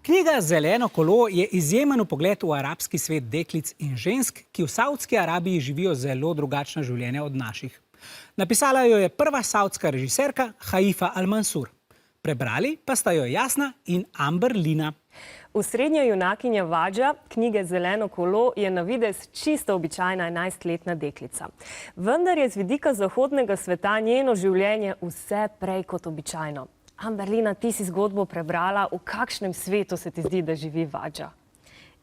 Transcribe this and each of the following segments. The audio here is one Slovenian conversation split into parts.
Knjiga Zeleno kolo je izjemen vpogled v arabski svet deklic in žensk, ki v Saudski Arabiji živijo zelo drugačna življenja od naših. Napisala jo je prva saudska režiserka Haifa Al-Mansur. Prebrali pa sta jo Jasna in Amber Lina. Osrednja junakinja Vadža knjige Zeleno kolo je na videz čisto običajna 11-letna deklica. Vendar je z vidika zahodnega sveta njeno življenje vse prej kot običajno. Amber Lina, ti si zgodbo prebrala. V kakšnem svetu se ti zdi, da živi Vadža?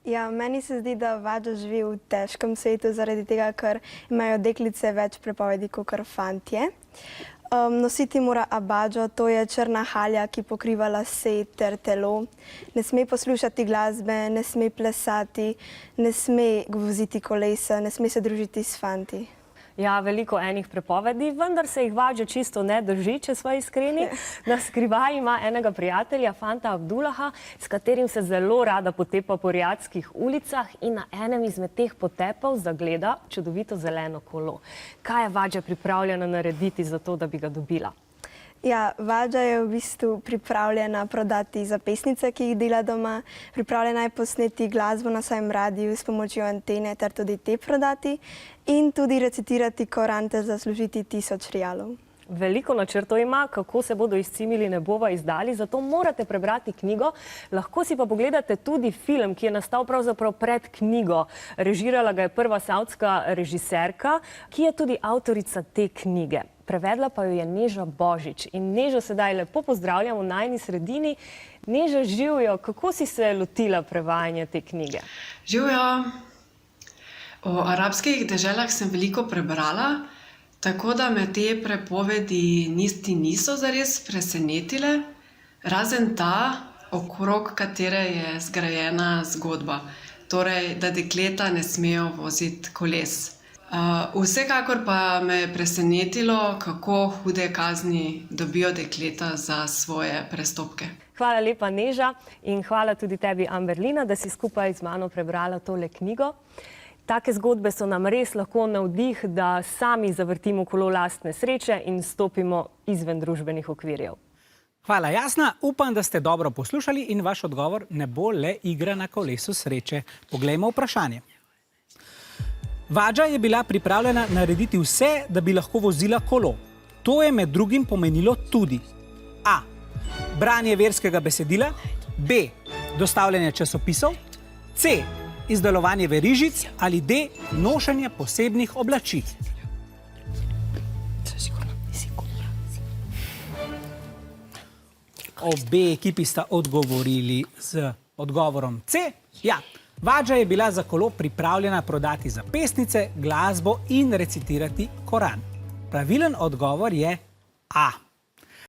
Ja, meni se zdi, da Vadža živi v težkem svetu zaradi tega, ker imajo deklice več prepovedi kot fantje. Nositi mora abadžo, to je črna halja, ki pokriva lase ter telo. Ne sme poslušati glasbe, ne sme plesati, ne sme voziti kolesa, ne sme se družiti s fanti. Ja, veliko enih prepovedi, vendar se jih Vadža čisto ne drži, če smo iskreni. Na skrivaj ima enega prijatelja, fanta Abdullaha, s katerim se zelo rada potepa po Rijadskih ulicah in na enem izmed teh potepov zagleda čudovito zeleno kolo. Kaj je Vadža pripravljena narediti za to, da bi ga dobila? Ja, Vadža je v bistvu pripravljena prodati zapestnice, ki jih dela doma. Pripravljena je posneti glasbo na svojem radiju s pomočjo antene ter tudi te prodati in tudi recitirati Koran ter zaslužiti 1000 rialov. Veliko načrtov ima, kako se bodo izcimili, ne bova izdali, zato morate prebrati knjigo. Lahko si pa pogledate tudi film, ki je nastal pravzaprav pred knjigo. Režirala ga je prva saudska režiserka, ki je tudi avtorica te knjige. Prevedla pa jo je Neža Božič. In Nežo sedaj lepo pozdravljam v najini sredini. Neža, živjo, kako si se lotila prevajanja te knjige? Živjo. O arabskih deželah sem veliko prebrala, tako da me te prepovedi niso zares presenetile, razen ta, okrog katere je zgrajena zgodba. Torej, da dekleta ne smejo voziti koles. Vsekakor pa me je presenetilo, kako hude kazni dobijo dekleta za svoje prestopke. Hvala lepa, Neža, in hvala tudi tebi, Amber Lina, da si skupaj z mano prebrala tole knjigo. Take zgodbe so nam res lahko navdih, da sami zavrtimo kolo lastne sreče in stopimo izven družbenih okvirjev. Hvala, Jasna. Upam, da ste dobro poslušali in vaš odgovor ne bo le igra na kolesu sreče. Poglejmo vprašanje. Vadža je bila pripravljena narediti vse, da bi lahko vozila kolo. To je med drugim pomenilo tudi A. Branje verskega besedila, B. Dostavljanje časopisov, C. Izdelovanje verižic ali D. Nošenje posebnih oblačil. Obe ekipi sta odgovorili z odgovorom C. Ja. Vadža je bila za kolo pripravljena prodati zapestnice, glasbo in recitirati Koran. Pravilen odgovor je A.